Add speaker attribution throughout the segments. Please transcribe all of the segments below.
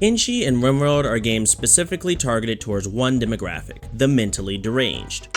Speaker 1: Kenshi and Rimworld are games specifically targeted towards one demographic, the mentally deranged.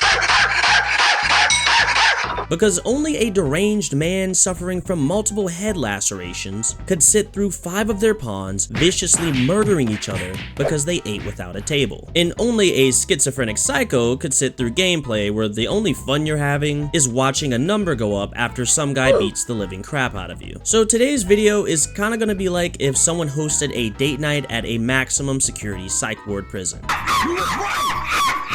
Speaker 1: Because only a deranged man suffering from multiple head lacerations could sit through 5 of their pawns viciously murdering each other because they ate without a table. And only a schizophrenic psycho could sit through gameplay where the only fun you're having is watching a number go up after some guy beats the living crap out of you. So today's video is kinda gonna be like if someone hosted a date night at a maximum security psych ward prison.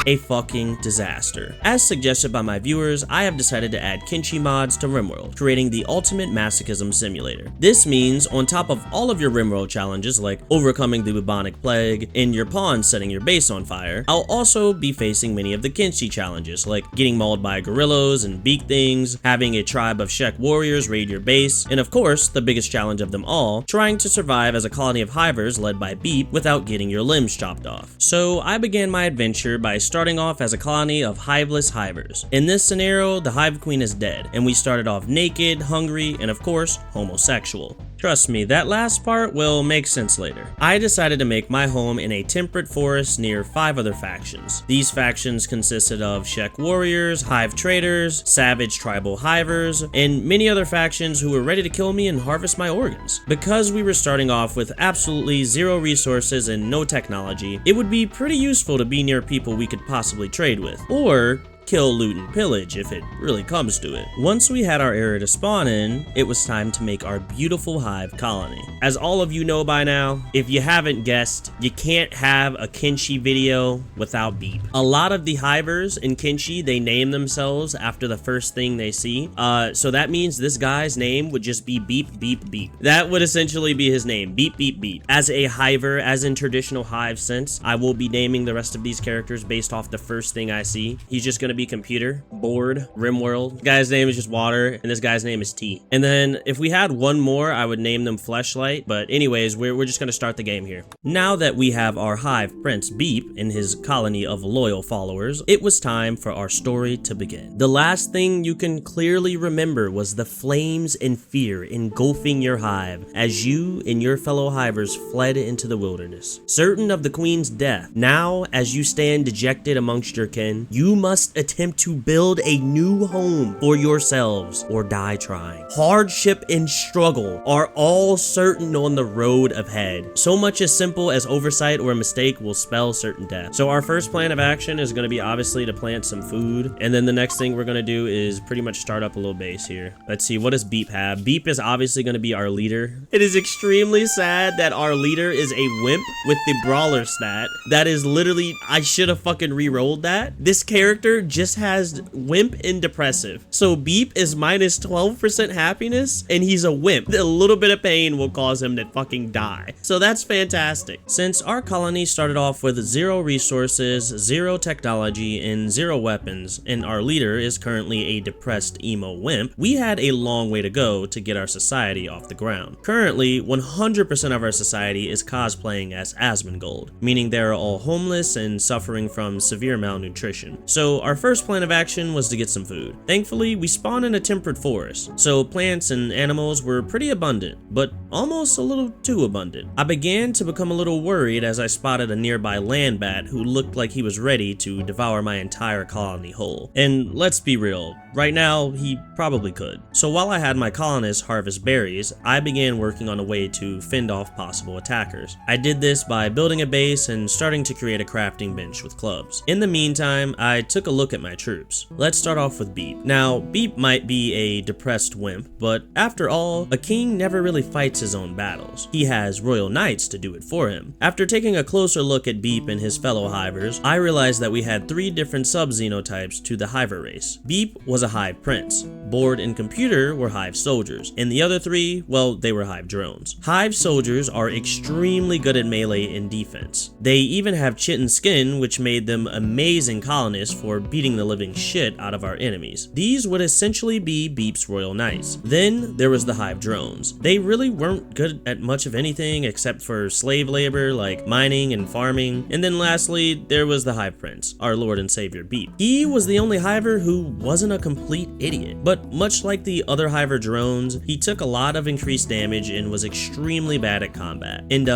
Speaker 1: A fucking disaster. As suggested by my viewers, I have decided to add Kenshi mods to Rimworld, creating the ultimate masochism simulator. This means on top of all of your Rimworld challenges like overcoming the bubonic plague and your pawns setting your base on fire, I'll also be facing many of the Kenshi challenges like getting mauled by gorillas and beak things, having a tribe of Shek warriors raid your base, and of course, the biggest challenge of them all, trying to survive as a colony of hivers led by Beep without getting your limbs chopped off. So I began my adventure by starting off as a colony of hiveless hivers. In this scenario, the hive queen is dead, and we started off naked, hungry, and of course, homosexual. Trust me, that last part will make sense later. I decided to make my home in a temperate forest near 5 other factions. These factions consisted of Shek warriors, hive traders, savage tribal hivers, and many other factions who were ready to kill me and harvest my organs. Because we were starting off with absolutely 0 resources and no technology, it would be pretty useful to be near people we could possibly trade with, or kill, loot, and pillage if it really comes to it. Once we had our area to spawn in, it was time to make our beautiful hive colony. As all of you know by now, if you haven't guessed, you can't have a Kenshi video without Beep. A lot of the hivers in Kenshi, they name themselves after the first thing they see. So that means this guy's name would just be Beep, Beep, Beep. That would essentially be his name, Beep, Beep, Beep. As a hiver, as in traditional hive sense, I will be naming the rest of these characters based off the first thing I see. He's just gonna be computer, board, Rimworld. This guy's name is just water, and this guy's name is T. And then if we had one more, I would name them Fleshlight. But anyways, we're just gonna start the game here. Now that we have our hive prince Beep and his colony of loyal followers, it was time for our story to begin. The last thing you can clearly remember was the flames and fear engulfing your hive as you and your fellow hivers fled into the wilderness. Certain of the queen's death, now as you stand dejected amongst your kin, you must attempt to build a new home for yourselves or die trying. Hardship and struggle are all certain on the road ahead. So much as simple as oversight or a mistake will spell certain death. So our first plan of action is going to be obviously to plant some food, and then the next thing we're going to do is pretty much start up a little base here. Let's see, what does Beep have? Beep is obviously going to be our leader. It is extremely sad that our leader is a wimp with the brawler stat. That is literally, I should have fucking re-rolled that. This character just has wimp and depressive. So Beep is minus 12% happiness and he's a wimp. A little bit of pain will cause him to fucking die. So that's fantastic. Since our colony started off with 0 resources, 0 technology, and 0 weapons, and our leader is currently a depressed emo wimp, we had a long way to go to get our society off the ground. Currently, 100% of our society is cosplaying as Asmongold, meaning they are all homeless and suffering from severe malnutrition. So our first plan of action was to get some food. Thankfully, we spawned in a temperate forest, so plants and animals were pretty abundant, but almost a little too abundant. I began to become a little worried as I spotted a nearby land bat who looked like he was ready to devour my entire colony whole. And let's be real, right now, he probably could. So while I had my colonists harvest berries, I began working on a way to fend off possible attackers. I did this by building a base and starting to create a crafting bench with clubs. In the meantime, I took a look at my troops. Let's start off with Beep. Now, Beep might be a depressed wimp, but after all, a king never really fights his own battles. He has royal knights to do it for him. After taking a closer look at Beep and his fellow hivers, I realized that we had 3 different sub-xenotypes to the hiver race. Beep was a hive prince, board and computer were hive soldiers, and the other 3, well, they were hive drones. Hive soldiers are extremely good at melee and defense. They even have chitin skin, which made them amazing colonists for beating the living shit out of our enemies. These would essentially be Beep's royal knights. Then there was the hive drones. They really weren't good at much of anything except for slave labor like mining and farming. And then lastly, there was the hive prince, our lord and savior Beep. He was the only hiver who wasn't a complete idiot. But but much like the other hiver drones, he took a lot of increased damage and was extremely bad at combat. And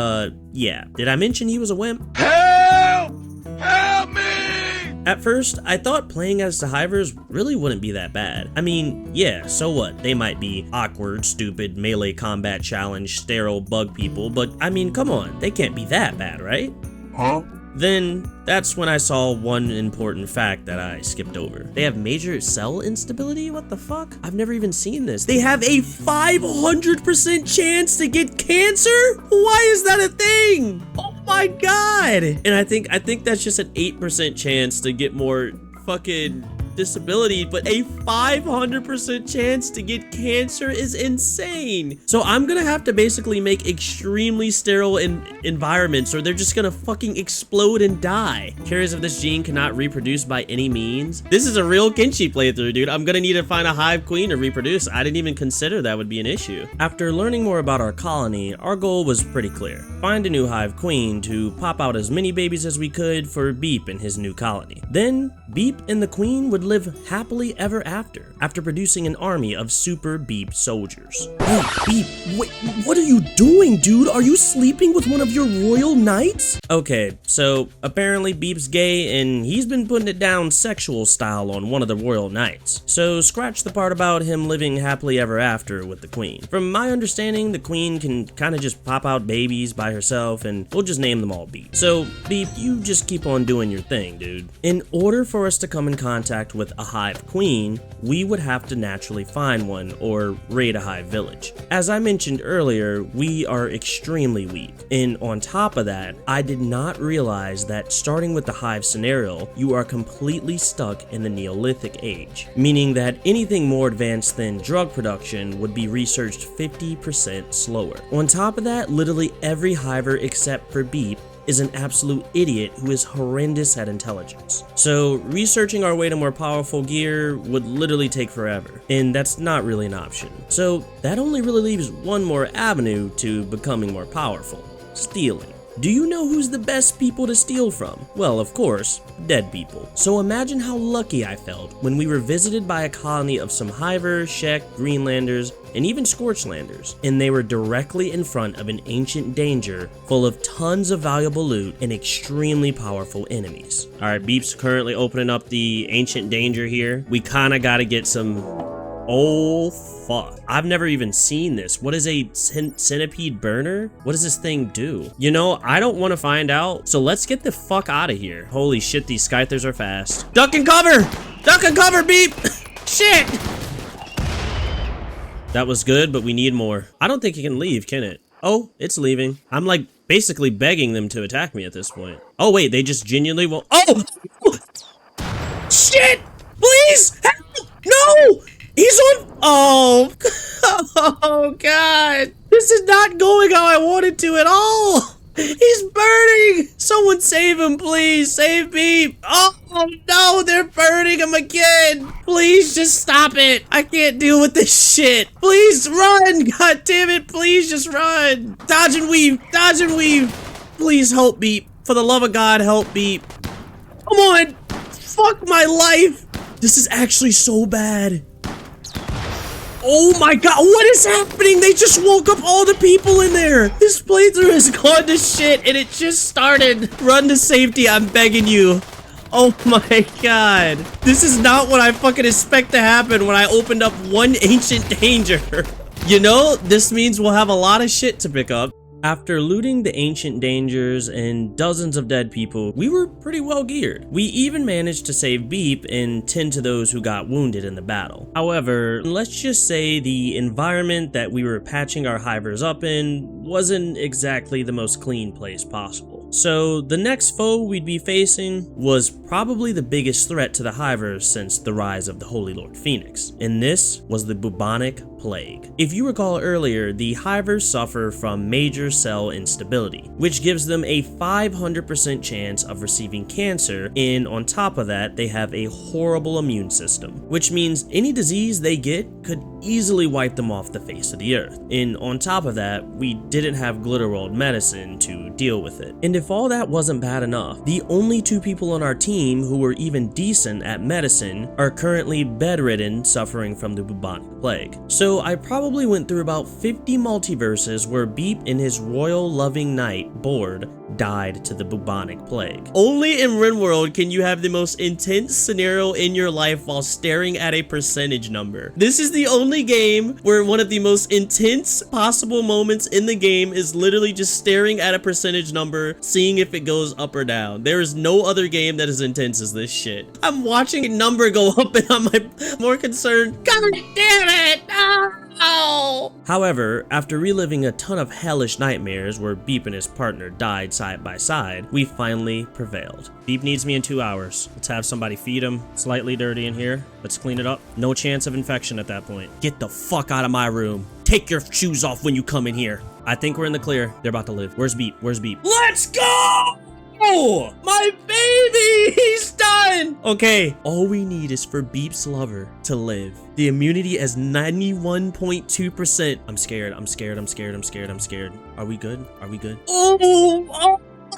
Speaker 1: yeah, did I mention he was a wimp?
Speaker 2: Help! Help me!
Speaker 1: At first, I thought playing as the hivers really wouldn't be that bad. I mean, yeah, so what? They might be awkward, stupid, melee combat challenge, sterile bug people, but I mean, come on, they can't be that bad, right?
Speaker 2: Huh?
Speaker 1: Then, that's when I saw one important fact that I skipped over. They have major cell instability? What the fuck? I've never even seen this. They have a 500% chance to get cancer? Why is that a thing? Oh my god! And I think that's just an 8% chance to get more fucking disability, but a 500% chance to get cancer is insane. So I'm gonna have to basically make extremely sterile environments or they're just gonna fucking explode and die. Carriers of this gene cannot reproduce by any means. This is a real Kenshi playthrough, dude. I'm gonna need to find a hive queen to reproduce. I didn't even consider that would be an issue. After learning more about our colony, our goal was pretty clear. Find a new hive queen to pop out as many babies as we could for Beep and his new colony. Then Beep and the queen would live happily ever after producing an army of super Beep soldiers. Hey, Beep, wait, what are you doing, dude? Are you sleeping with one of your royal knights? Okay, so apparently Beep's gay and he's been putting it down sexual style on one of the royal knights. So scratch the part about him living happily ever after with the queen. From my understanding, the queen can kind of just pop out babies by herself and we'll just name them all Beep. So Beep, you just keep on doing your thing, dude. In order for us to come in contact with a hive queen, we would have to naturally find one or raid a hive village. As I mentioned earlier, we are extremely weak, and on top of that, I did not realize that starting with the hive scenario, you are completely stuck in the Neolithic age, meaning that anything more advanced than drug production would be researched 50% slower. On top of that, literally every hiver except for Beep is an absolute idiot who is horrendous at intelligence. So researching our way to more powerful gear would literally take forever, and that's not really an option. So that only really leaves one more avenue to becoming more powerful: stealing. Do you know who's the best people to steal from? Well, of course, dead people. So imagine how lucky I felt when we were visited by a colony of some Hiver, Shek, Greenlanders, and even Scorchlanders, and they were directly in front of an ancient danger full of tons of valuable loot and extremely powerful enemies. Alright, Beep's currently opening up the ancient danger here. We kinda gotta get some... Oh fuck. I've never even seen this. What is a centipede burner? What does this thing do? You know, I don't want to find out, so let's get the fuck out of here. Holy shit, these scythers are fast. Duck and cover! Duck and cover, Beep! Shit! That was good, but we need more. I don't think it can leave, can it? Oh, it's leaving. I'm like basically begging them to attack me at this point. Oh wait, they just genuinely won't. Oh! Shit! Please! Help! No! He's on. Oh, oh God! This is not going how I wanted to at all. He's burning. Someone save him, please. Save me. Oh no, they're burning him again. Please just stop it. I can't deal with this shit. Please run. God damn it. Please just run. Dodge and weave. Dodge and weave. Please help me. For the love of God, help me. Come on. Fuck my life. This is actually so bad. Oh my god, what is happening? They just woke up all the people in there. This playthrough has gone to shit and it just started. Run to safety, I'm begging you. Oh my god. This is not what I fucking expect to happen when I opened up one ancient danger. You know, this means we'll have a lot of shit to pick up. After looting the ancient dangers and dozens of dead people, we were pretty well geared. We even managed to save Beep and tend to those who got wounded in the battle. However, let's just say the environment that we were patching our hivers up in wasn't exactly the most clean place possible. So the next foe we'd be facing was probably the biggest threat to the hivers since the rise of the Holy Lord Phoenix, and this was the bubonic plague. If you recall earlier, the hivers suffer from major cell instability, which gives them a 500% chance of receiving cancer, and on top of that, they have a horrible immune system, which means any disease they get could easily wipe them off the face of the earth. And on top of that, we didn't have Glitterworld medicine to deal with it. And if all that wasn't bad enough, the only 2 people on our team who were even decent at medicine are currently bedridden, suffering from the bubonic plague. So I probably went through about 50 multiverses where Beep in his royal loving knight, Bored, died to the bubonic plague. Only in Rimworld can you have the most intense scenario in your life while staring at a percentage number. This is the only game where one of the most intense possible moments in the game is literally just staring at a percentage number, seeing if it goes up or down. There is no other game that is intense as this shit. I'm watching a number go up and I'm like more concerned. God damn it! Oh. However, after reliving a ton of hellish nightmares where Beep and his partner died side by side, we finally prevailed. Beep needs me in 2 hours. Let's have somebody feed him. Slightly dirty in here. Let's clean it up. No chance of infection at that point. Get the fuck out of my room. Take your shoes off when you come in here. I think we're in the clear. They're about to live. Where's Beep? Where's Beep? Let's go! Oh, my baby! He's done! Okay, all we need is for Beep's lover to live. The immunity is 91.2%. I'm scared. I'm scared. I'm scared. I'm scared. I'm scared. Are we good? Are we good?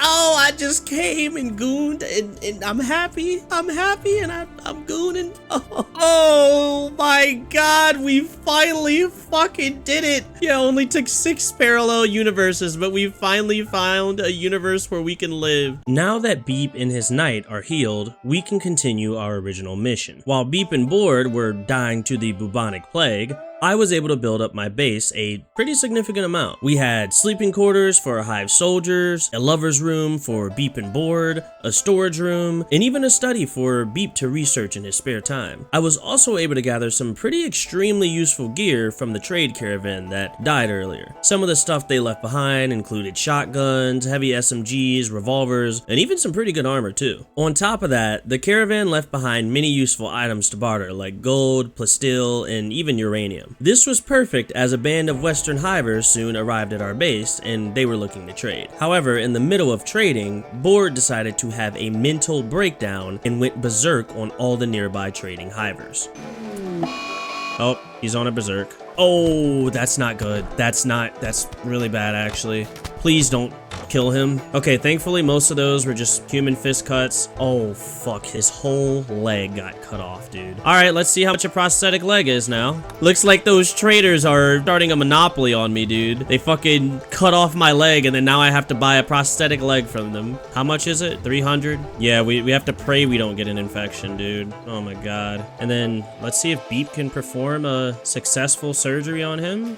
Speaker 1: Oh, I just came and gooned and I'm happy. I'm happy and I'm gooning. Oh my God, we finally fucking did it. Yeah, only took 6 parallel universes, but we finally found a universe where we can live. Now that Beep and his knight are healed, we can continue our original mission. While Beep and Bored were dying to the bubonic plague, I was able to build up my base a pretty significant amount. We had sleeping quarters for our hive soldiers, a lover's room for Beep and Bored, a storage room, and even a study for Beep to research in his spare time. I was also able to gather some pretty extremely useful gear from the trade caravan that died earlier. Some of the stuff they left behind included shotguns, heavy SMGs, revolvers, and even some pretty good armor too. On top of that, the caravan left behind many useful items to barter like gold, plasteel, and even uranium. This was perfect as a band of Western hivers soon arrived at our base and they were looking to trade. However, in the middle of trading, Bored decided to have a mental breakdown and went berserk on all the nearby trading hivers. Oh, he's on a berserk. Oh, that's not good. That's really bad actually. Please don't kill him. Okay, thankfully most of those were just human fist cuts. Oh fuck, his whole leg got cut off, dude. All right, let's see how much a prosthetic leg is now. Looks like those traders are starting a monopoly on me, dude. They fucking cut off my leg and then now I have to buy a prosthetic leg from them. How much is it? 300? Yeah, we have to pray we don't get an infection, dude. Oh my God. And then let's see if Beep can perform a successful surgery on him.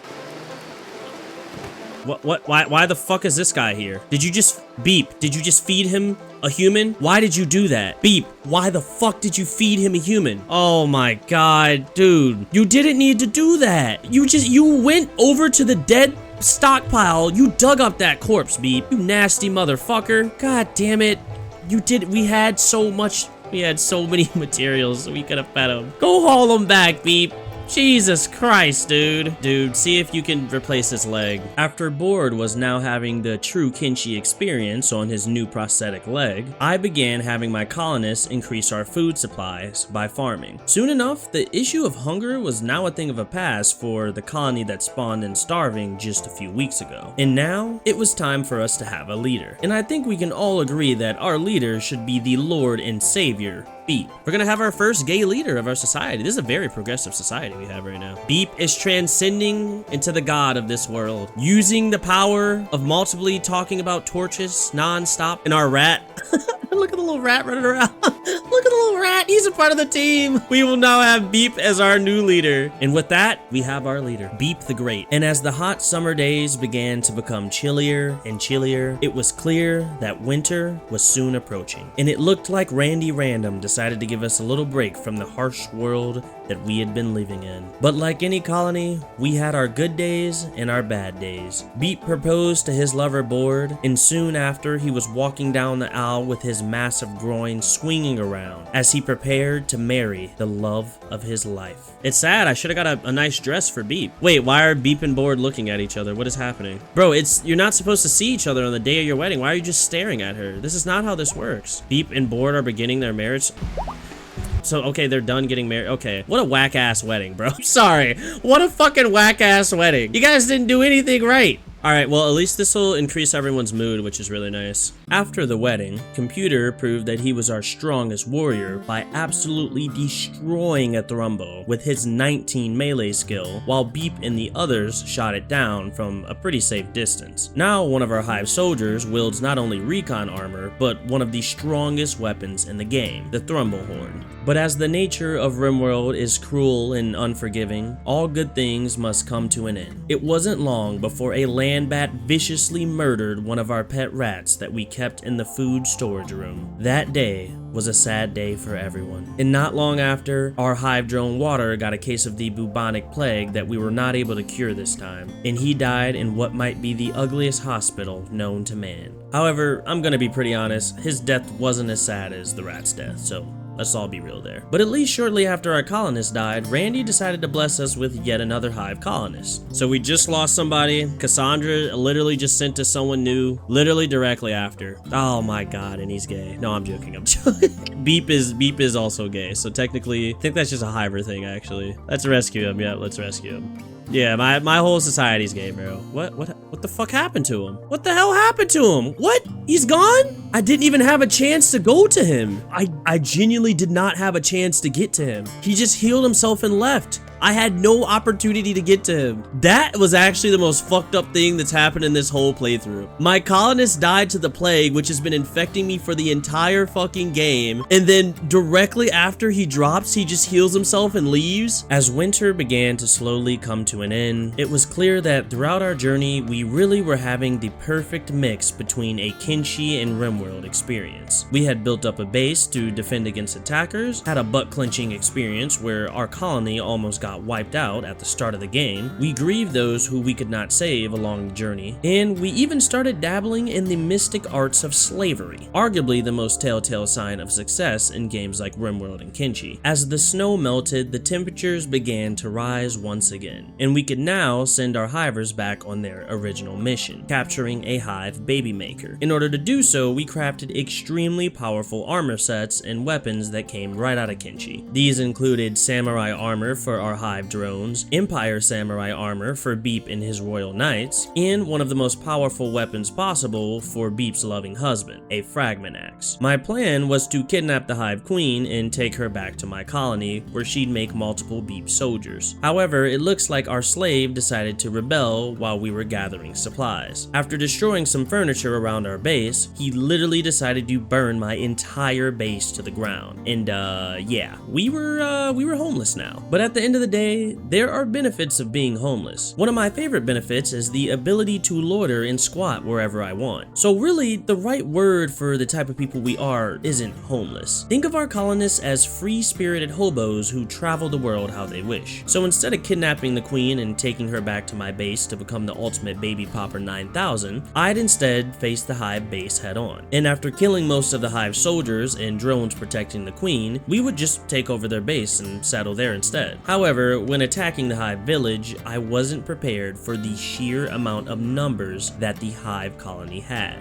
Speaker 1: Why the fuck is this guy here? Did you just, Beep, did you just feed him a human? Why did you do that? Beep, why the fuck did you feed him a human? Oh my God, dude. You didn't need to do that. You went over to the dead stockpile. You dug up that corpse, Beep. You nasty motherfucker. God damn it. We had so many materials we could have fed him. Go haul him back, Beep. Jesus Christ, dude. Dude, see if you can replace his leg. After Bored was now having the true Kenshi experience on his new prosthetic leg, I began having my colonists increase our food supplies by farming. Soon enough, the issue of hunger was now a thing of a past for the colony that spawned in starving just a few weeks ago. And now, it was time for us to have a leader. And I think we can all agree that our leader should be the Lord and Savior, Beep. We're gonna have our first gay leader of our society. This is a very progressive society we have right now. Beep is transcending into the god of this world, using the power of multiply talking about torches non-stop. And our rat, look at the little rat running around. Look at the little rat, he's a part of the team. We will now have Beep as our new leader. And with that, we have our leader, Beep the Great. And as the hot summer days began to become chillier and chillier, it was clear that winter was soon approaching. And it looked like Randy Random decided to give us a little break from the harsh world that we had been living in. But like any colony, we had our good days and our bad days. Beep proposed to his lover Bored, and soon after he was walking down the aisle with his massive groin swinging swaying around as he prepared to marry the love of his life. It's sad, I should have got a nice dress for Beep. Wait, why are Beep and Board looking at each other? What is happening? Bro, you're not supposed to see each other on the day of your wedding. Why are you just staring at her? This is not how this works. Beep and Board are beginning their marriage. So, okay, they're done getting married. Okay, what a whack-ass wedding, bro. I'm sorry. What a fucking whack-ass wedding. You guys didn't do anything right. All right, well, at least this will increase everyone's mood, which is really nice. After the wedding, Computer proved that he was our strongest warrior by absolutely destroying a Thrumbo with his 19 melee skill, while Beep and the others shot it down from a pretty safe distance. Now, one of our Hive soldiers wields not only recon armor, but one of the strongest weapons in the game, the Thrumbo Horn. But as the nature of Rimworld is cruel and unforgiving, all good things must come to an end. It wasn't long before a land bat viciously murdered one of our pet rats that we kept in the food storage room. That day was a sad day for everyone. And not long after, our hive drone Water got a case of the bubonic plague that we were not able to cure this time, and he died in what might be the ugliest hospital known to man. However, I'm gonna be pretty honest, his death wasn't as sad as the rat's death, so let's all be real there. But at least shortly after our colonist died, Randy decided to bless us with yet another hive colonist. So we just lost somebody. Cassandra literally just sent to someone new, literally directly after. Oh my god, and he's gay. No, I'm joking, I'm joking. Beep is also gay, so technically, I think that's just a hiver thing, actually. Let's rescue him, yeah, let's rescue him. Yeah, my whole society's gay, bro. What the fuck happened to him? What the hell happened to him? What? He's gone? I didn't even have a chance to go to him. I genuinely did not have a chance to get to him. He just healed himself and left. I had no opportunity to get to him. That was actually the most fucked up thing that's happened in this whole playthrough. My colonist died to the plague, which has been infecting me for the entire fucking game. And then directly after he drops, he just heals himself and leaves. As winter began to slowly come to an end, it was clear that throughout our journey, we really were having the perfect mix between a Kenshi and Rimworld experience. We had built up a base to defend against attackers, had a butt-clenching experience where our colony almost got wiped out at the start of the game, we grieved those who we could not save along the journey, and we even started dabbling in the mystic arts of slavery, arguably the most telltale sign of success in games like Rimworld and Kenshi. As the snow melted, the temperatures began to rise once again, and we could now send our hivers back on their original mission, capturing a hive baby maker. In order to do so, we crafted extremely powerful armor sets and weapons that came right out of Kenshi. These included samurai armor for our hive drones, Empire samurai armor for Beep and his royal knights, and one of the most powerful weapons possible for Beep's loving husband, a fragment axe. My plan was to kidnap the hive queen and take her back to my colony where she'd make multiple Beep soldiers. However, it looks like our slave decided to rebel while we were gathering supplies. After destroying some furniture around our base, he literally decided to burn my entire base to the ground. And yeah, we were homeless now. But at the end of the day, there are benefits of being homeless. One of my favorite benefits is the ability to loiter and squat wherever I want. So really, the right word for the type of people we are isn't homeless. Think of our colonists as free-spirited hobos who travel the world how they wish. So instead of kidnapping the queen and taking her back to my base to become the ultimate baby popper 9000, I'd instead face the hive base head on. And after killing most of the hive soldiers and drones protecting the queen, we would just take over their base and settle there instead. However, when attacking the hive village, I wasn't prepared for the sheer amount of numbers that the hive colony had.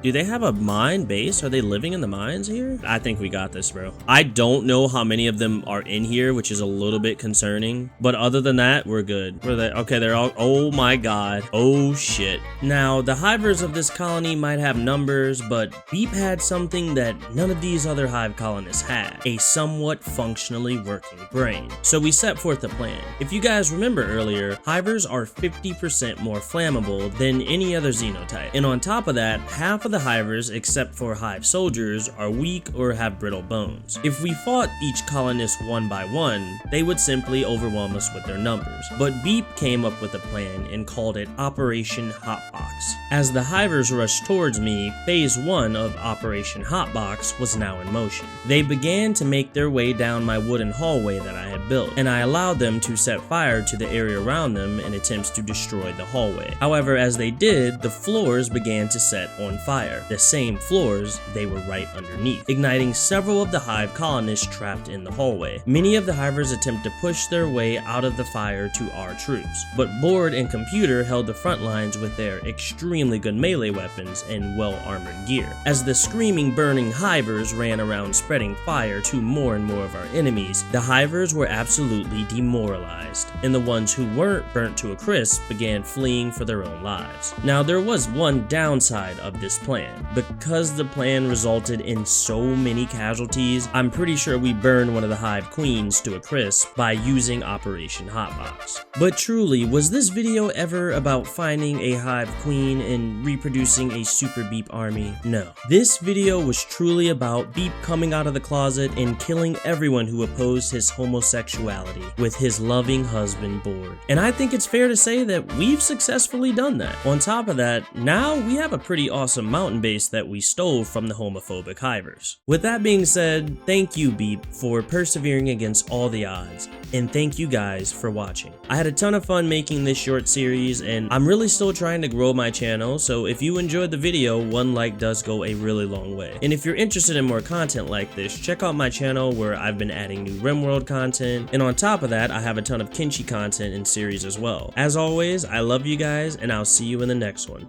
Speaker 1: Do they have a mine base? Are they living in the mines here? I think we got this, bro. I don't know how many of them are in here, which is a little bit concerning, but other than that, we're good. Where are they? Okay, they're all, oh my god. Oh shit. Now, the hivers of this colony might have numbers, but Beep had something that none of these other hive colonists had, a somewhat functionally working brain. So we set forth a plan. If you guys remember earlier, hivers are 50% more flammable than any other xenotype, and on top of that, half of the hivers, except for hive soldiers, are weak or have brittle bones. If we fought each colonist one by one, they would simply overwhelm us with their numbers. But Beep came up with a plan and called it Operation Hotbox. As the hivers rushed towards me, phase 1 of Operation Hotbox was now in motion. They began to make their way down my wooden hallway that I had had built, and I allowed them to set fire to the area around them in attempts to destroy the hallway. However, as they did, the floors began to set on fire. The same floors they were right underneath, igniting several of the hive colonists trapped in the hallway. Many of the hivers attempt to push their way out of the fire to our troops, but Board and Computer held the front lines with their extremely good melee weapons and well-armored gear. As the screaming, burning hivers ran around spreading fire to more and more of our enemies, the hivers were absolutely demoralized, and the ones who weren't burnt to a crisp began fleeing for their own lives. Now, there was one downside of this plan. Because the plan resulted in so many casualties, I'm pretty sure we burned one of the hive queens to a crisp by using Operation Hotbox. But truly, was this video ever about finding a hive queen and reproducing a super Beep army? No. This video was truly about Beep coming out of the closet and killing everyone who opposed his homosexuality with his loving husband Board. And I think it's fair to say that we've successfully done that. On top of that, now we have a pretty awesome mountain base that we stole from the homophobic hivers. With that being said, thank you Beep for persevering against all the odds, and thank you guys for watching. I had a ton of fun making this short series, and I'm really still trying to grow my channel, so if you enjoyed the video, one like does go a really long way. And if you're interested in more content like this, check out my channel where I've been adding new Rimworld content, and on top of that, I have a ton of Kenshi content in series as well. As always, I love you guys, and I'll see you in the next one.